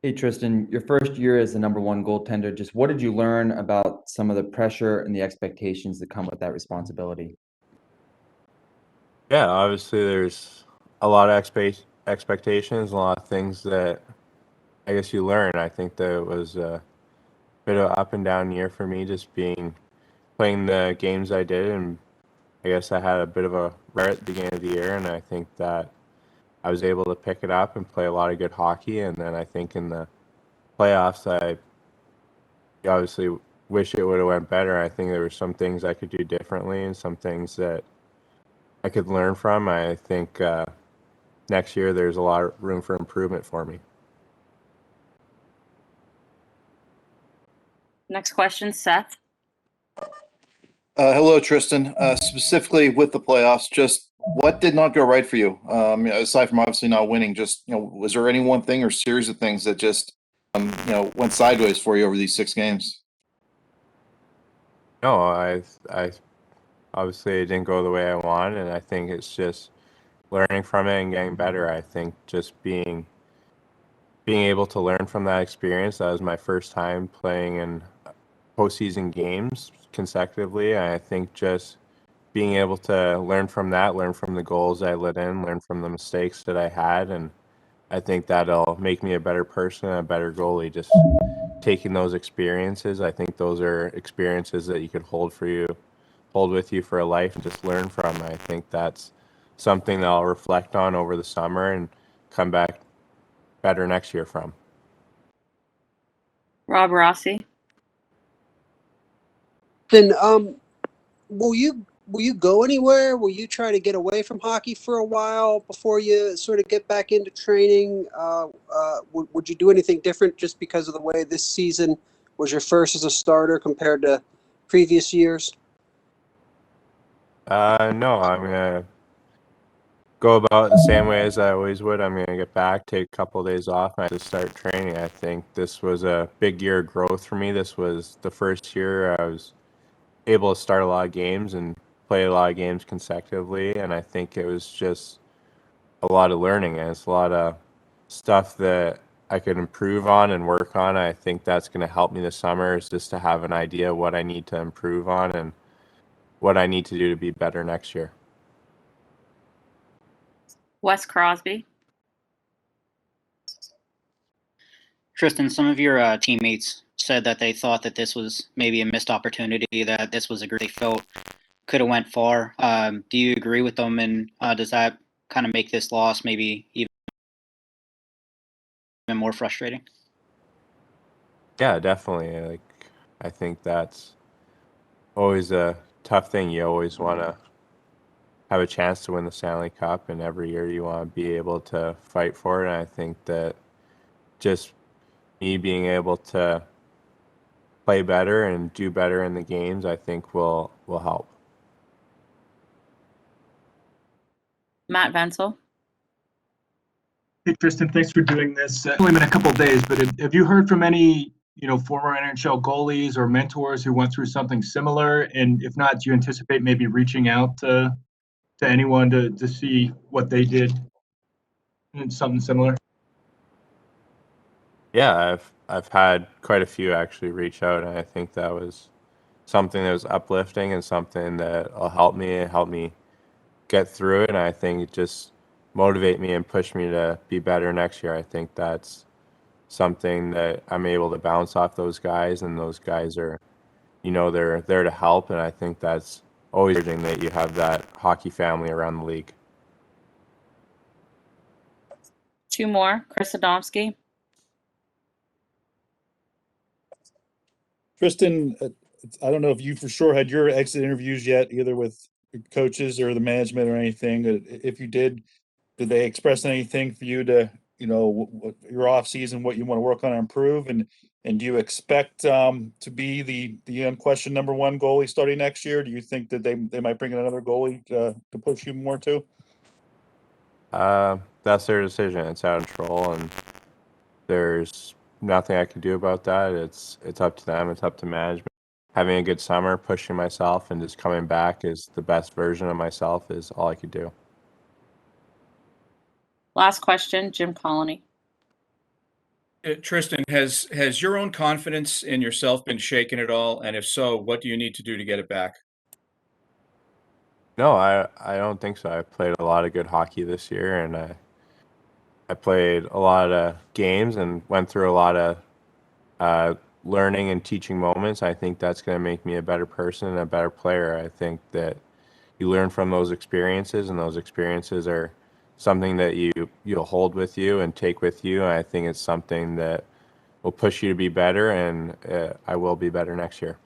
Hey, Tristan, your first year as the number one goaltender, just what did you learn about some of the pressure and the expectations that come with that responsibility? Yeah, obviously there's a lot of expectations, a lot of things that I guess you learn. I think that it was a bit of an up and down year for me, just being playing the games I did, and I guess I had a bit of a rare at the beginning of the year, and I think that I was able to pick it up and play a lot of good hockey. And then I think in the playoffs, I obviously wish it would have went better. I think there were some things I could do differently, and some things that I could learn from. I think next year there's a lot of room for improvement for me. Next question, Seth. Hello, Tristan. Specifically with the playoffs, just what did not go right for you? Aside from obviously not winning, just was there any one thing or series of things that just went sideways for you over these 6 games? No, I obviously it didn't go the way I wanted, and I think it's just learning from it and getting better. I think just being able to learn from that experience. That was my first time playing in postseason games consecutively. And I think just being able to learn from that, learn from the goals I let in, learn from the mistakes that I had, and I think that'll make me a better person and a better goalie. Just taking those experiences, I think those are experiences that you could hold with you for a life and just learn from. I think that's something that I'll reflect on over the summer and come back better next year from. Rob Rossi. Then, will you go anywhere? Will you try to get away from hockey for a while before you sort of get back into training? Would you do anything different just because of the way this season was your first as a starter compared to previous years? No, I'm gonna go about it the same way as I always would. I'm gonna get back, take a couple of days off, and just start training. I think this was a big year of growth for me. This was the first year I was able to start a lot of games and play a lot of games consecutively, and I think it was just a lot of learning, and it's a lot of stuff that I could improve on and work on. I think that's going to help me this summer, is just to have an idea of what I need to improve on and what I need to do to be better next year. Wes Crosby. Tristan, some of your teammates said that they thought that this was maybe a missed opportunity, that this was a group they felt could have went far. Do you agree with them, and does that kind of make this loss maybe even more frustrating? Yeah, definitely. I think that's always a tough thing. You always want to have a chance to win the Stanley Cup, and every year you want to be able to fight for it. And I think that just me being able to play better and do better in the games, I think will help. Matt Vensel. Hey, Tristan, thanks for doing this. It's only been a couple of days, but have you heard from any, former NHL goalies or mentors who went through something similar? And if not, do you anticipate maybe reaching out to anyone to see what they did in something similar? Yeah, I've had quite a few actually reach out, and I think that was something that was uplifting and something that will help me get through it. And I think it just motivate me and push me to be better next year. I think that's something that I'm able to bounce off those guys, and those guys are, they're there to help. And I think that's always encouraging that you have that hockey family around the league. Two more. Chris Adamski. Tristan, I don't know if you for sure had your exit interviews yet, either with coaches or the management or anything. If you did they express anything for you to, your off season, what you want to work on and improve? And do you expect to be the unquestioned number one goalie starting next year? Do you think that they might bring in another goalie to push you more too? That's their decision. It's out of control, and there's nothing I can do about that. It's up to them. It's up to management. Having a good summer, pushing myself, and just coming back as the best version of myself is all I could do. Last question, Jim Colony. Tristan, has your own confidence in yourself been shaken at all? And if so, what do you need to do to get it back? No, I don't think so. I played a lot of good hockey this year, and I played a lot of games and went through a lot of learning and teaching moments. I think that's going to make me a better person and a better player. I think that you learn from those experiences, and those experiences are something that you'll hold with you and take with you. And I think it's something that will push you to be better, and I will be better next year.